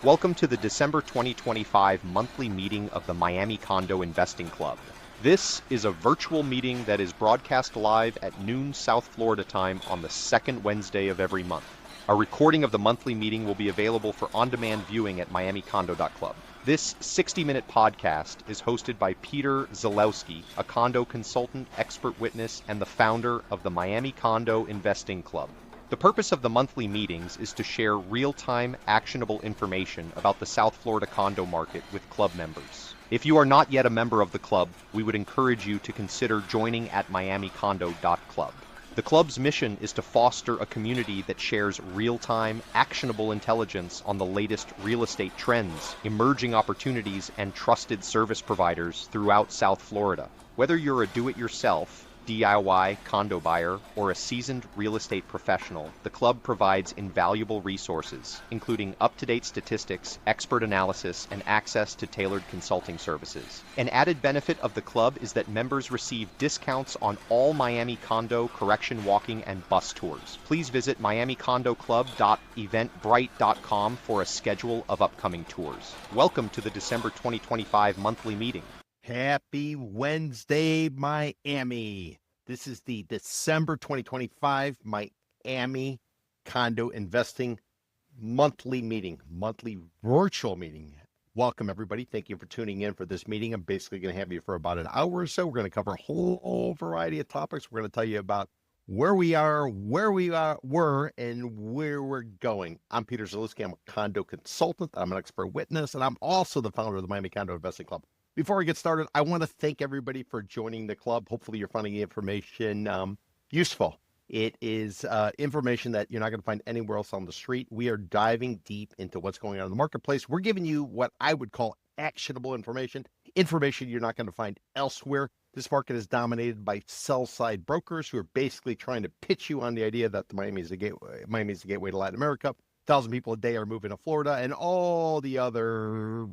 Welcome to the December 2025 monthly meeting of the Miami Condo Investing Club. This is a virtual meeting that is broadcast live at noon South Florida time on the second Wednesday of every month. A recording of the monthly meeting will be available for on-demand viewing at miamicondo.club. This 60-minute podcast is hosted by Peter Zalewski, a condo consultant, expert witness, and the founder of the Miami Condo Investing Club. The purpose of the monthly meetings is to share real-time, actionable information about the South Florida condo market with club members. If you are not yet a member of the club, we would encourage you to consider joining at miamicondo.club. The club's mission is to foster a community that shares real-time, actionable intelligence on the latest real estate trends, emerging opportunities, and trusted service providers throughout South Florida. Whether you're a do-it-yourself, DIY condo buyer, or a seasoned real estate professional, the club provides invaluable resources, including up-to-date statistics, expert analysis, and access to tailored consulting services. An added benefit of the club is that members receive discounts on all Miami Condo, correction walking, and bus tours. Please visit miamicondoclub.eventbrite.com for a schedule of upcoming tours. Welcome to the December 2025 monthly meeting. Happy Wednesday, Miami. This is the December 2025 Miami Condo Investing monthly virtual meeting. Welcome, everybody. Thank you for tuning in for this meeting. I'm basically going to have you for about an hour or so. We're going to cover a whole variety of topics. We're going to tell you about where we were, and where we're going. I'm Peter Zalewski. I'm a condo consultant. I'm an expert witness, and I'm also the founder of the Miami Condo Investing Club. Before we get started, I want to thank everybody for joining the club. Hopefully you're finding the information useful. It is information that you're not going to find anywhere else on the street. We are diving deep into what's going on in the marketplace. We're giving you what I would call actionable information you're not going to find elsewhere. This market is dominated by sell-side brokers who are basically trying to pitch you on the idea that Miami is the gateway to Latin America. 1,000 people a day are moving to Florida, and all the other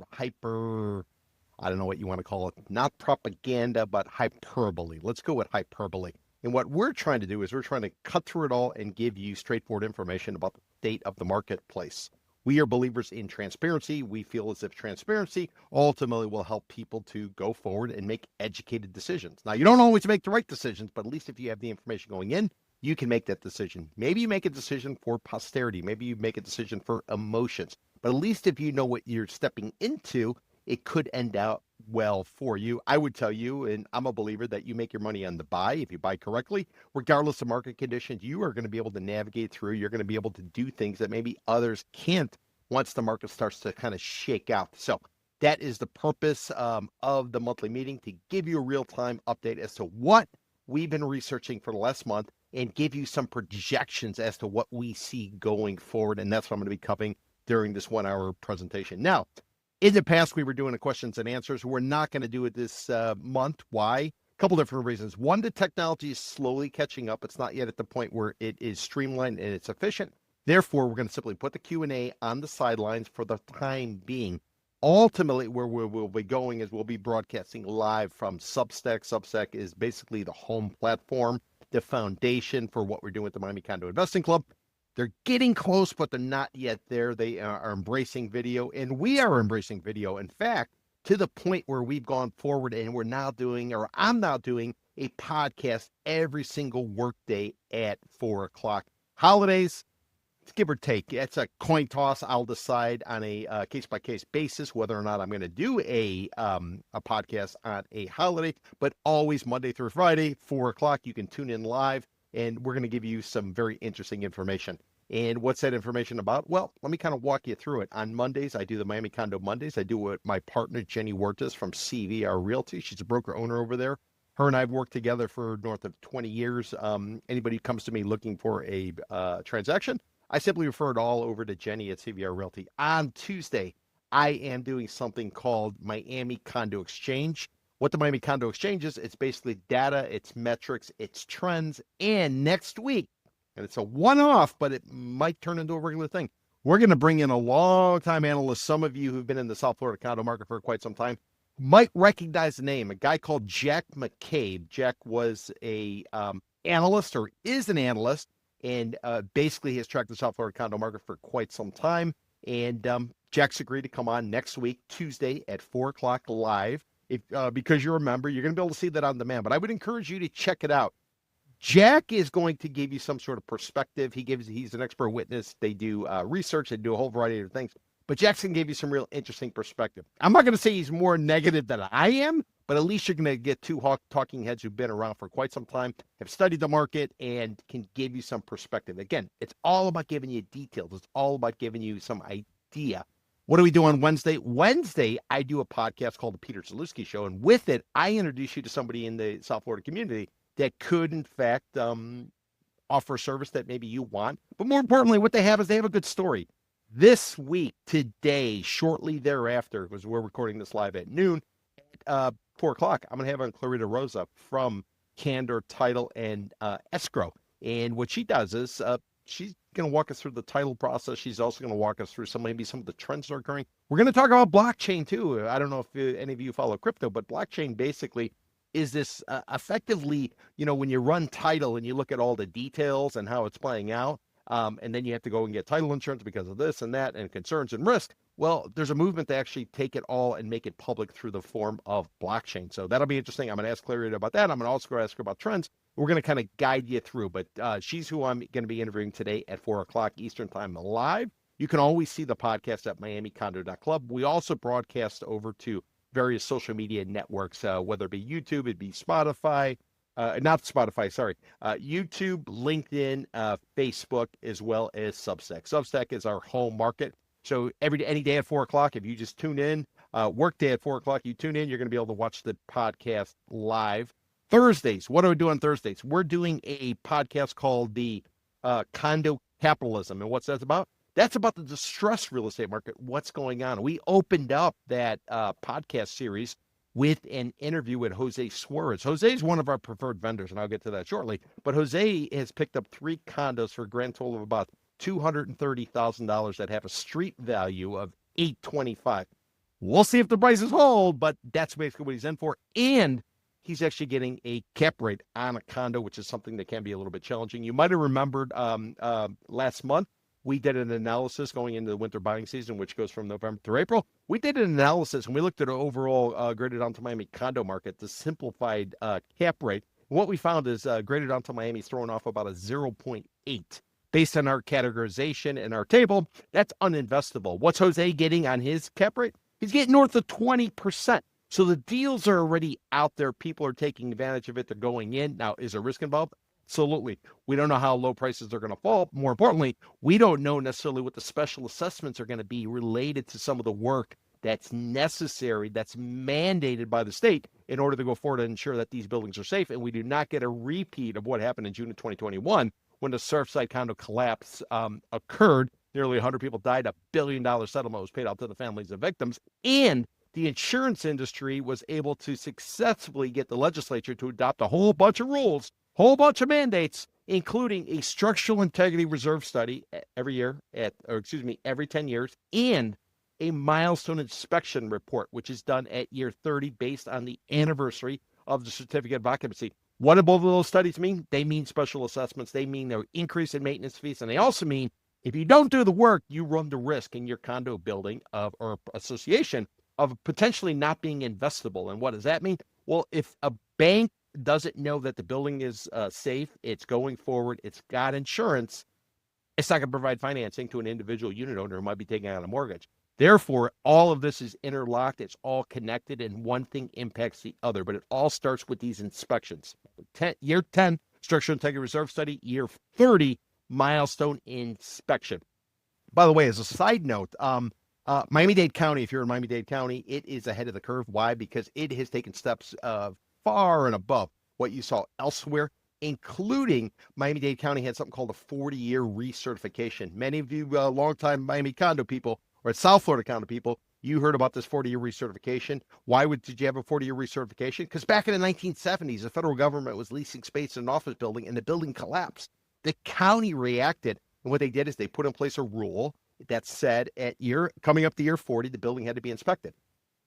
I don't know what you want to call it, not propaganda, but hyperbole. Let's go with hyperbole. And what we're trying to do is we're trying to cut through it all and give you straightforward information about the state of the marketplace. We are believers in transparency. We feel as if transparency ultimately will help people to go forward and make educated decisions. Now, you don't always make the right decisions, but at least if you have the information going in, you can make that decision. Maybe you make a decision for posterity. Maybe you make a decision for emotions. But at least if you know what you're stepping into, it could end out well for you. I would tell you, and I'm a believer, that you make your money on the buy. If you buy correctly, regardless of market conditions, you are going to be able to navigate through. You're going to be able to do things that maybe others can't once the market starts to kind of shake out. So that is the purpose of the monthly meeting, to give you a real-time update as to what we've been researching for the last month and give you some projections as to what we see going forward. And that's what I'm going to be covering during this 1-hour presentation. Now, in the past, we were doing a questions and answers. We're not going to do it this month. Why? A couple different reasons. One, the technology is slowly catching up. It's not yet at the point where it is streamlined and it's efficient. Therefore, we're going to simply put the Q&A on the sidelines for the time being. Ultimately, where we'll be going is we'll be broadcasting live from Substack. Substack is basically the home platform, the foundation for what we're doing with the Miami Condo Investing Club. They're getting close, but they're not yet there. They are embracing video, and we are embracing video. In fact, to the point where we've gone forward and I'm now doing a podcast every single workday at 4 o'clock. Holidays, give or take. It's a coin toss. I'll decide on a case-by-case basis whether or not I'm going to do a podcast on a holiday, but always Monday through Friday, 4 o'clock. You can tune in live, and we're going to give you some very interesting information. And what's that information about? Well, let me kind of walk you through it. On Mondays, I do the Miami Condo Mondays. I do it with my partner, Jenny Huertas from CVR Realty. She's a broker owner over there. Her and I have worked together for north of 20 years. Anybody who comes to me looking for a transaction, I simply refer it all over to Jenny at CVR Realty. On Tuesday, I am doing something called Miami Condo Exchange. What the Miami Condo Exchange is, it's basically data, it's metrics, it's trends. And next week, and it's a one-off, but it might turn into a regular thing, we're going to bring in a long-time analyst. Some of you who've been in the South Florida condo market for quite some time might recognize the name, a guy called Jack McCabe. Jack was a analyst, or is an analyst, and basically has tracked the South Florida condo market for quite some time. And Jack's agreed to come on next week, Tuesday at 4 o'clock live. If because you're a member, you're going to be able to see that on demand. But I would encourage you to check it out. Jack is going to give you some sort of perspective. He's an expert witness. They do research. They do a whole variety of things. But Jackson gave you some real interesting perspective. I'm not going to say he's more negative than I am, but at least you're going to get two talking heads who've been around for quite some time, have studied the market, and can give you some perspective. Again, it's all about giving you details. It's all about giving you some idea. What do we do on Wednesday? Wednesday, I do a podcast called The Peter Zalewski Show, and with it, I introduce you to somebody in the South Florida community that could, in fact, offer a service that maybe you want. But more importantly, what they have is they have a good story. This week, today, shortly thereafter, because we're recording this live at noon, at 4 o'clock, I'm going to have on Clarita Rosa from Candor Title and Escrow. And what she does is she's going to walk us through the title process. She's also going to walk us through maybe some of the trends that are occurring. We're going to talk about blockchain, too. I don't know if any of you follow crypto, but blockchain basically is this effectively, when you run title and you look at all the details and how it's playing out, and then you have to go and get title insurance because of this and that and concerns and risk. Well, there's a movement to actually take it all and make it public through the form of blockchain. So that'll be interesting. I'm going to ask Clarita about that. I'm going to also ask her about trends. We're going to kind of guide you through, but she's who I'm going to be interviewing today at 4 o'clock Eastern Time live. You can always see the podcast at miamicondo.club. We also broadcast over to various social media networks, whether it be YouTube, it'd be Spotify, YouTube, LinkedIn, Facebook, as well as Substack. Substack is our home market. So any day at 4 o'clock, if you just tune in, work day at 4 o'clock, you tune in, you're going to be able to watch the podcast live. Thursdays, what do we do on Thursdays? We're doing a podcast called the Condo Capitalism. And what's that about? That's about the distressed real estate market, what's going on. We opened up that podcast series with an interview with Jose Suarez. Jose is one of our preferred vendors, and I'll get to that shortly. But Jose has picked up 3 condos for a grand total of about $230,000 that have a street value of $825,000. We'll see if the prices hold, but that's basically what he's in for. And he's actually getting a cap rate on a condo, which is something that can be a little bit challenging. You might have remembered last month, we did an analysis going into the winter buying season, which goes from November through April. We did an analysis, and we looked at an overall Greater Downtown Miami condo market, the simplified cap rate. And what we found is Greater Downtown Miami is throwing off about a 0.8. Based on our categorization and our table, that's uninvestable. What's Jose getting on his cap rate? He's getting north of 20%. So the deals are already out there. People are taking advantage of it. They're going in. Now, is there risk involved? Absolutely. We don't know how low prices are going to fall. More importantly, we don't know necessarily what the special assessments are going to be related to some of the work that's necessary, that's mandated by the state in order to go forward and ensure that these buildings are safe. And we do not get a repeat of what happened in June of 2021 when the Surfside condo collapse occurred. Nearly 100 people died. $1 billion settlement was paid out to the families of victims. And the insurance industry was able to successfully get the legislature to adopt a whole bunch of rules, whole bunch of mandates, including a structural integrity reserve study every 10 years, and a milestone inspection report, which is done at year 30 based on the anniversary of the certificate of occupancy. What do both of those studies mean? They mean special assessments. They mean their increase in maintenance fees. And they also mean if you don't do the work, you run the risk in your condo building or association of potentially not being investable. And what does that mean? Well, if a bank doesn't know that the building is safe, it's going forward, it's got insurance, it's not going to provide financing to an individual unit owner who might be taking out a mortgage. Therefore, all of this is interlocked. It's all connected, and one thing impacts the other. But it all starts with these inspections. Year 10, Structural Integrity Reserve Study. Year 30, milestone inspection. By the way, as a side note, Miami-Dade County, if you're in Miami-Dade County, it is ahead of the curve. Why? Because it has taken steps far and above what you saw elsewhere, including Miami-Dade County had something called a 40-year recertification. Many of you longtime Miami condo people or South Florida condo people, you heard about this 40-year recertification. Why did you have a 40-year recertification? Because back in the 1970s, the federal government was leasing space in an office building, and the building collapsed. The county reacted, and what they did is they put in place a rule that said coming up to year 40, the building had to be inspected.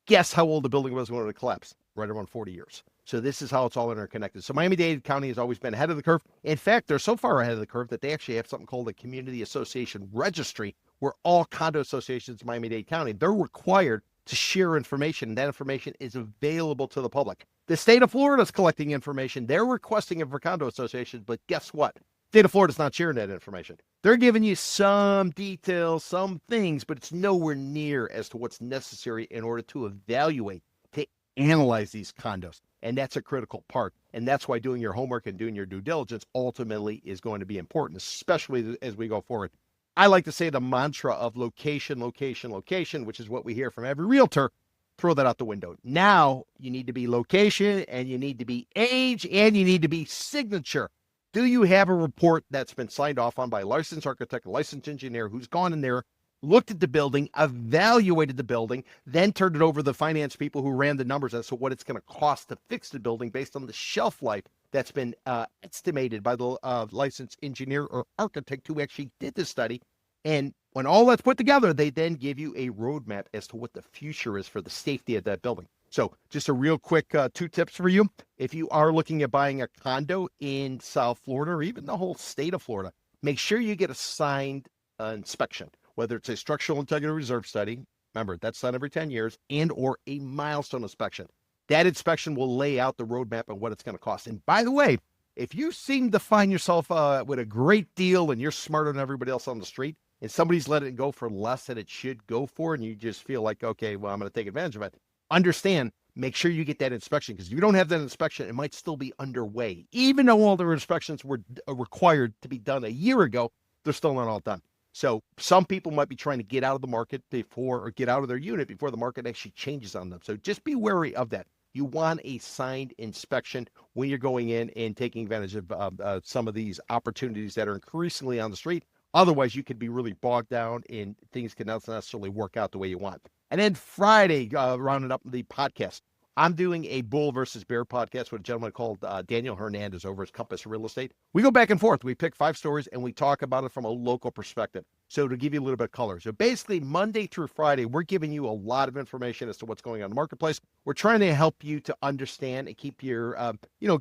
Guess how old the building was when it collapsed? Right around 40 years. So this is how it's all interconnected. So Miami-Dade County has always been ahead of the curve. In fact, they're so far ahead of the curve that they actually have something called a community association registry, where all condo associations in Miami-Dade County, they're required to share information, and that information is available to the public. The state of Florida is collecting information. They're requesting it for condo associations, but guess what? The state of Florida is not sharing that information. They're giving you some details, some things, but it's nowhere near as to what's necessary in order to evaluate, to analyze these condos. And that's a critical part. And that's why doing your homework and doing your due diligence ultimately is going to be important, especially as we go forward. I like to say the mantra of location, location, location, which is what we hear from every realtor. Throw that out the window. Now you need to be location, and you need to be age, and you need to be signature. Do you have a report that's been signed off on by a licensed architect, a licensed engineer who's gone in there, looked at the building, evaluated the building, then turned it over to the finance people who ran the numbers as to what it's going to cost to fix the building based on the shelf life that's been estimated by the licensed engineer or architect who actually did the study. And when all that's put together, they then give you a roadmap as to what the future is for the safety of that building. So just a real quick 2 tips for you. If you are looking at buying a condo in South Florida or even the whole state of Florida, make sure you get a signed inspection, whether it's a structural integrity reserve study. Remember, that's done every 10 years, and or a milestone inspection. That inspection will lay out the roadmap and what it's going to cost. And by the way, if you seem to find yourself with a great deal and you're smarter than everybody else on the street, and somebody's letting it go for less than it should go for, and you just feel like, okay, well, I'm going to take advantage of it, understand, make sure you get that inspection, because if you don't have that inspection, it might still be underway. Even though all the inspections were required to be done a year ago, they're still not all done. So some people might be trying to get out of the market before, or get out of their unit before the market actually changes on them. So just be wary of that. You want a signed inspection when you're going in and taking advantage of some of these opportunities that are increasingly on the street. Otherwise, you could be really bogged down and things can not necessarily work out the way you want. And then Friday, rounding up the podcast, I'm doing a bull versus bear podcast with a gentleman called Daniel Hernandez over at Compass Real Estate. We go back and forth. We pick 5 stories and we talk about it from a local perspective. So to give you a little bit of color. So basically, Monday through Friday, we're giving you a lot of information as to what's going on in the marketplace. We're trying to help you to understand and keep your,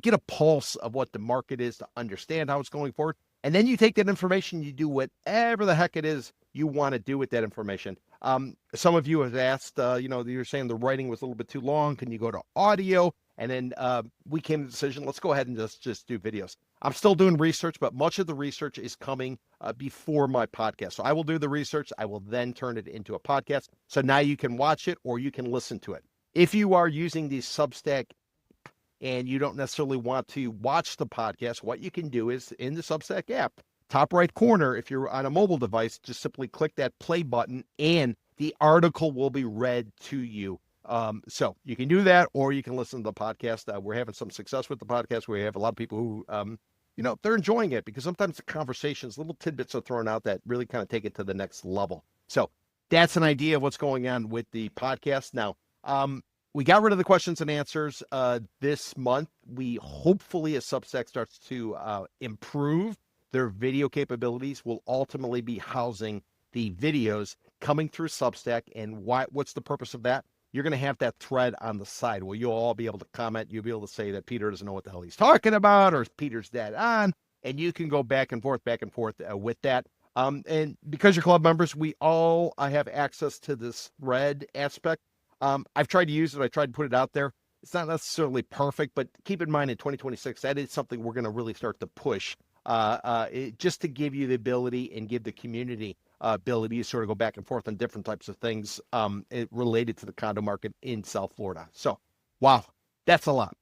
get a pulse of what the market is, to understand how it's going forward. And then you take that information, you do whatever the heck it is you want to do with that information. Some of you have asked, you're saying the writing was a little bit too long. Can you go to audio? And then we came to the decision, let's go ahead and just do videos. I'm still doing research, but much of the research is coming before my podcast. So I will do the research. I will then turn it into a podcast. So now you can watch it or you can listen to it. If you are using the Substack and you don't necessarily want to watch the podcast, what you can do is in the Substack app, top right corner, if you're on a mobile device, just simply click that play button and the article will be read to you. So you can do that, or you can listen to the podcast. We're having some success with the podcast. We have a lot of people who, they're enjoying it, because sometimes the conversations, little tidbits are thrown out that really kind of take it to the next level. So that's an idea of what's going on with the podcast. Now, we got rid of the questions and answers this month. We hopefully, as Substack starts to improve their video capabilities, will ultimately be housing the videos coming through Substack. And what's the purpose of that? You're going to have that thread on the side where you'll all be able to comment. You'll be able to say that Peter doesn't know what the hell he's talking about, or Peter's dead on, and you can go back and forth with that. And because you're club members, I have access to this thread aspect. I've tried to use it. I tried to put it out there. It's not necessarily perfect, but keep in mind in 2026, that is something we're going to really start to push just to give you the ability and give the community ability to sort of go back and forth on different types of things related to the condo market in South Florida. So, wow, that's a lot.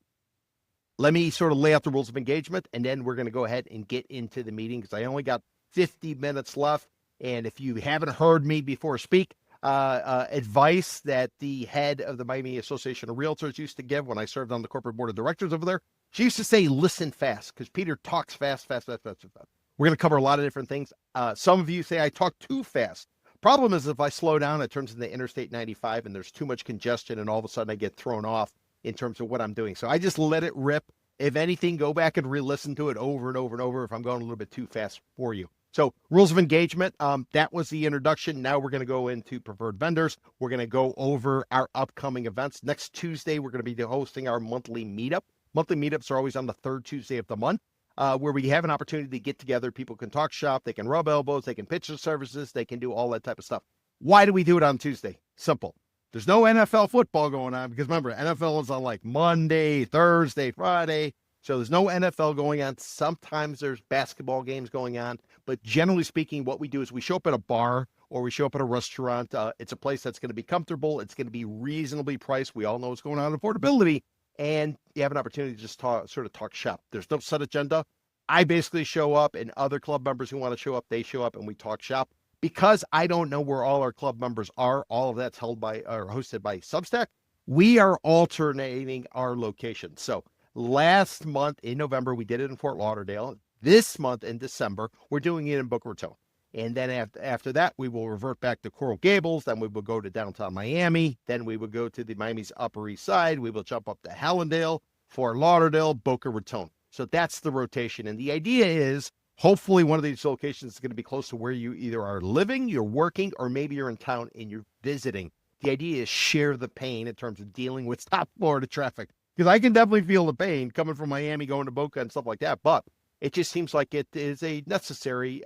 Let me sort of lay out the rules of engagement, and then we're going to go ahead and get into the meeting, because I only got 50 minutes left. And if you haven't heard me before speak, advice that the head of the Miami Association of Realtors used to give when I served on the corporate board of directors over there, she used to say, listen fast, because Peter talks fast. We're going to cover a lot of different things. Some of you say I talk too fast. Problem is, if I slow down, it turns into Interstate 95 and there's too much congestion, and all of a sudden I get thrown off in terms of what I'm doing. So I just let it rip. If anything, go back and re-listen to it over and over and over if I'm going a little bit too fast for you. So rules of engagement, that was the introduction. Now we're going to go into preferred vendors. We're going to go over our upcoming events. Next Tuesday, we're going to be hosting our monthly meetup. Monthly meetups are always on the third Tuesday of the month, where we have an opportunity to get together. People can talk shop, they can rub elbows, they can pitch their services, they can do all that type of stuff. Why do we do it on Tuesday? Simple. There's no NFL football going on because remember, NFL is on like Monday, Thursday, Friday. So there's no NFL going on. Sometimes there's basketball games going on. But generally speaking, what we do is we show up at a bar or we show up at a restaurant. It's a place that's going to be comfortable. It's going to be reasonably priced. We all know what's going on in affordability. And you have an opportunity to just sort of talk shop. There's no set agenda. I basically show up, and other club members who want to show up, they show up, and we talk shop. Because I don't know where all our club members are, all of that's held by or hosted by Substack, we are alternating our locations. So last month in November, we did it in Fort Lauderdale. This month in December, we're doing it in Boca Raton. And then after that, we will revert back to Coral Gables. Then we will go to downtown Miami. Then we will go to the Miami's Upper East Side. We will jump up to Hallandale, Fort Lauderdale, Boca Raton. So that's the rotation. And the idea is hopefully one of these locations is going to be close to where you either are living, you're working, or maybe you're in town and you're visiting. The idea is share the pain in terms of dealing with South Florida traffic. Because I can definitely feel the pain coming from Miami, going to Boca and stuff like that. But it just seems like it is a necessary,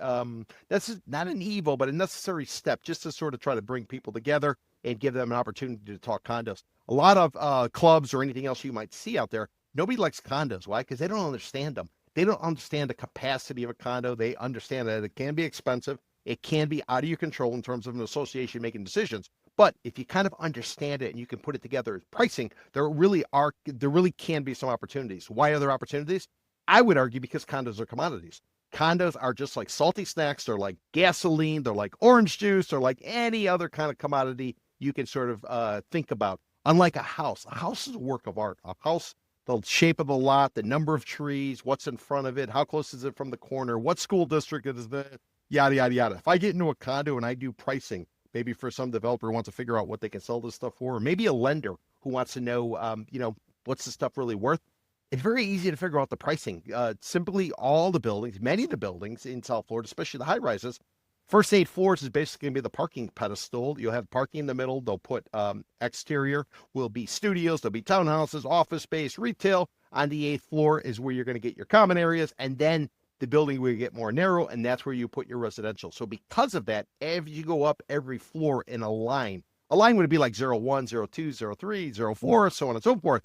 that's not an evil, but a necessary step just to sort of try to bring people together and give them an opportunity to talk condos. A lot of clubs or anything else you might see out there, nobody likes condos. Why? Because they don't understand them. They don't understand the capacity of a condo. They understand that it can be expensive. It can be out of your control in terms of an association making decisions. But if you kind of understand it and you can put it together as pricing, there really can be some opportunities. Why are there opportunities? I would argue because condos are commodities. Condos are just like salty snacks. They're like gasoline. They're like orange juice. They're like any other kind of commodity you can sort of think about. Unlike a house is a work of art. A house, the shape of the lot, the number of trees, what's in front of it, how close is it from the corner, what school district it is in, yada, yada, yada. If I get into a condo and I do pricing, maybe for some developer who wants to figure out what they can sell this stuff for, or maybe a lender who wants to know, what's the stuff really worth, it's very easy to figure out the pricing. Simply all the buildings, many of the buildings in South Florida, especially the high rises, first 8 floors is basically going to be the parking pedestal. You'll have parking in the middle. They'll put exterior will be studios. There'll be townhouses, office space, retail. On the 8th floor is where you're going to get your common areas. And then the building will get more narrow, and that's where you put your residential. So because of that, if you go up every floor in a line would be like 01, 02, 03, 04, so on and so forth.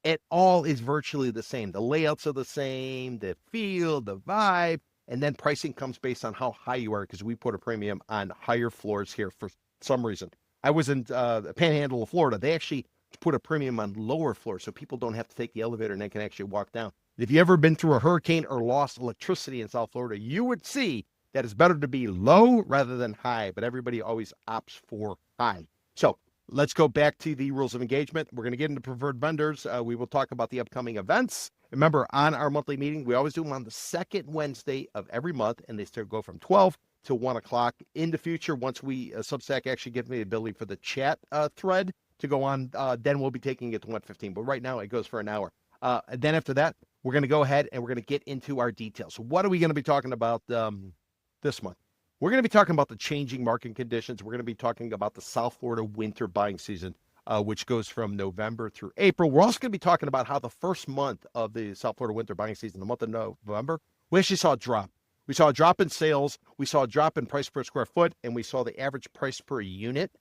It all is virtually the same. The layouts are the same, the feel, the vibe. And then pricing comes based on how high you are, because we put a premium on higher floors here for some reason. I was in the Panhandle of Florida. They actually put a premium on lower floors so people don't have to take the elevator and they can actually walk down. If you've ever been through a hurricane or lost electricity in South Florida, you would see that it's better to be low rather than high, but everybody always opts for high. So let's go back to the rules of engagement. We're going to get into preferred vendors. We will talk about the upcoming events. Remember, on our monthly meeting, we always do them on the second Wednesday of every month, and they still go from 12 to 1 o'clock. In the future, once we Substack actually gives me the ability for the chat thread to go on, then we'll be taking it to 1:15. But right now, it goes for an hour. And then after that, we're going to go ahead and we're going to get into our details. So what are we going to be talking about this month? We're going to be talking about the changing market conditions. We're going to be talking about the South Florida winter buying season, which goes from November through April. We're also going to be talking about how the first month of the South Florida winter buying season, the month of November, we actually saw a drop. We saw a drop in sales. We saw a drop in price per square foot, and we saw the average price per unit.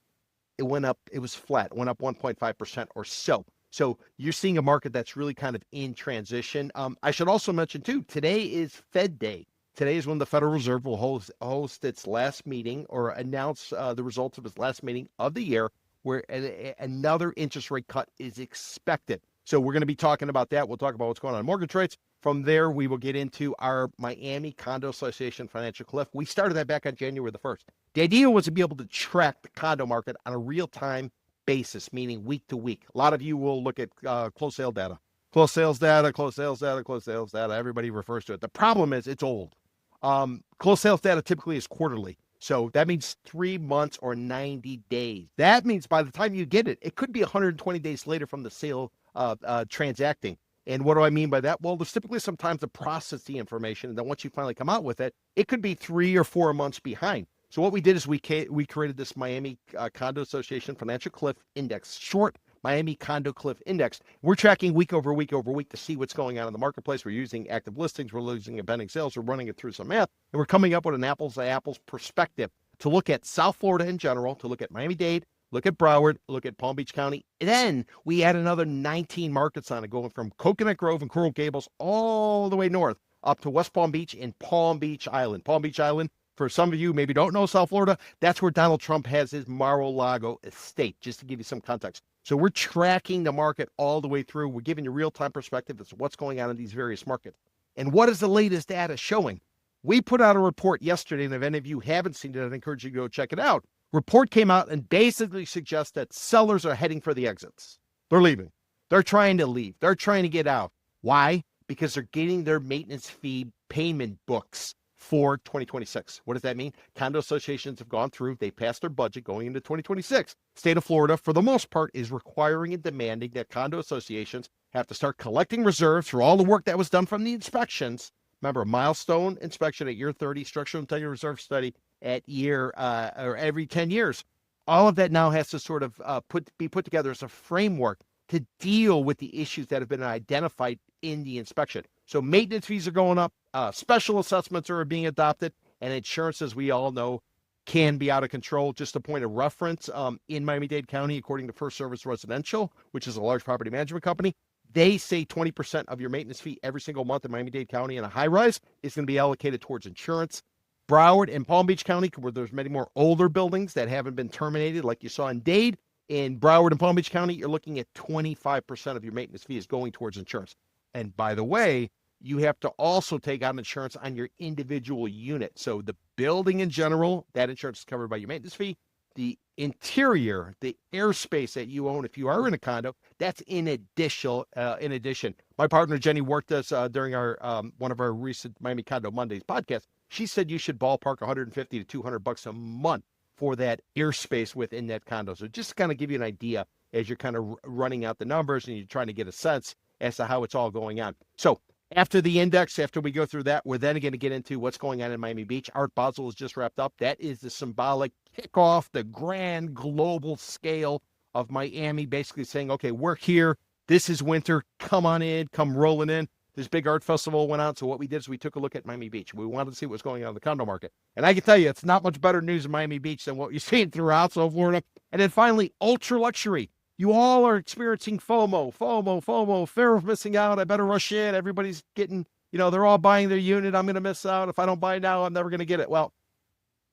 It went up. It was flat. It went up 1.5% or so. So you're seeing a market that's really kind of in transition. I should also mention, too, today is Fed Day. Today is when the Federal Reserve will host its last meeting or announce the results of its last meeting of the year, where another interest rate cut is expected. So we're going to be talking about that. We'll talk about what's going on in mortgage rates. From there, we will get into our Miami Condo Association financial cliff. We started that back on January the 1st. The idea was to be able to track the condo market on a real-time basis, meaning week to week. A lot of you will look at closed sale data. Closed sales data, closed sales data, closed sales data. Everybody refers to it. The problem is it's old. Closed sales data typically is quarterly. So that means 3 months or 90 days. That means by the time you get it, it could be 120 days later from the sale transacting. And what do I mean by that? Well, there's typically sometimes to process the information, and then once you finally come out with it, it could be 3 or 4 months behind. So what we did is we created this Miami Condo Association Financial Cliff Index, short Miami Condo Cliff Index. We're tracking week over week over week to see what's going on in the marketplace. We're using active listings, we're using pending sales, we're running it through some math, and we're coming up with an apples to apples perspective to look at South Florida in general, to look at Miami-Dade, look at Broward, look at Palm Beach County. And then we add another 19 markets on it, going from Coconut Grove and Coral Gables all the way north up to West Palm Beach and Palm Beach Island. Palm Beach Island, for some of you maybe don't know South Florida, that's where Donald Trump has his Mar-a-Lago estate, just to give you some context. So we're tracking the market all the way through. We're giving you real-time perspective as to what's going on in these various markets. And what is the latest data showing? We put out a report yesterday, and if any of you haven't seen it, I'd encourage you to go check it out. Report came out and basically suggests that sellers are heading for the exits. They're leaving. They're trying to leave. They're trying to get out. Why? Because they're getting their maintenance fee payment books for 2026. What does that mean? Condo associations have gone through. They passed their budget going into 2026. State of Florida, for the most part, is requiring and demanding that condo associations have to start collecting reserves for all the work that was done from the inspections. Remember, milestone inspection at year 30, structural integrity reserve study at year or every 10 years. All of that now has to sort of be put together as a framework to deal with the issues that have been identified in the inspection. So maintenance fees are going up, special assessments are being adopted, and insurance, as we all know, can be out of control. Just a point of reference, in Miami-Dade County, according to First Service Residential, which is a large property management company, they say 20% of your maintenance fee every single month in Miami-Dade County in a high-rise is going to be allocated towards insurance. Broward and Palm Beach County, where there's many more older buildings that haven't been terminated, like you saw in Dade, in Broward and Palm Beach County, you're looking at 25% of your maintenance fee is going towards insurance. And by the way, you have to also take out insurance on your individual unit. So the building in general, that insurance is covered by your maintenance fee. The interior, the airspace that you own, if you are in a condo, that's in addition. My partner Jenny worked us during our one of our recent Miami Condo Mondays podcast. She said you should ballpark 150 to $200 a month for that airspace within that condo. So just to kind of give you an idea as you're kind of running out the numbers and you're trying to get a sense as to how it's all going on. So after the index, after we go through that, we're then going to get into what's going on in Miami Beach. Art Basel has just wrapped up. That is the symbolic kickoff, the grand global scale of Miami, basically saying, okay, we're here. This is winter. Come on in. Come rolling in. This big art festival went on. So what we did is we took a look at Miami Beach. We wanted to see what's going on in the condo market. And I can tell you, it's not much better news in Miami Beach than what you're seeing throughout South Florida. And then finally, ultra luxury. You all are experiencing FOMO, fear of missing out. I better rush in. Everybody's getting, they're all buying their unit. I'm going to miss out. If I don't buy now, I'm never going to get it. Well,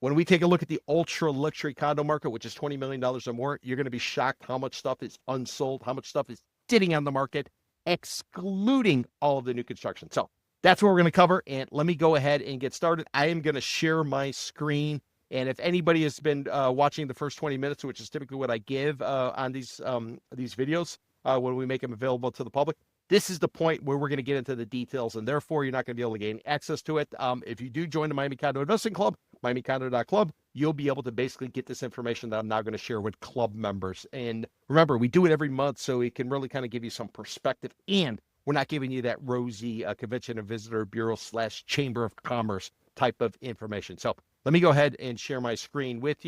when we take a look at the ultra luxury condo market, which is $20 million or more, you're going to be shocked how much stuff is unsold, how much stuff is sitting on the market, excluding all of the new construction. So that's what we're going to cover. And let me go ahead and get started. I am going to share my screen. And if anybody has been watching the first 20 minutes, which is typically what I give on these videos when we make them available to the public, this is the point where we're going to get into the details, and therefore you're not going to be able to gain access to it. If you do join the Miami Condo Investing Club, MiamiCondo.club, you'll be able to basically get this information that I'm now going to share with club members. And remember, we do it every month, so it can really kind of give you some perspective, and we're not giving you that rosy Convention and Visitor Bureau / Chamber of Commerce type of information. So let me go ahead and share my screen with you.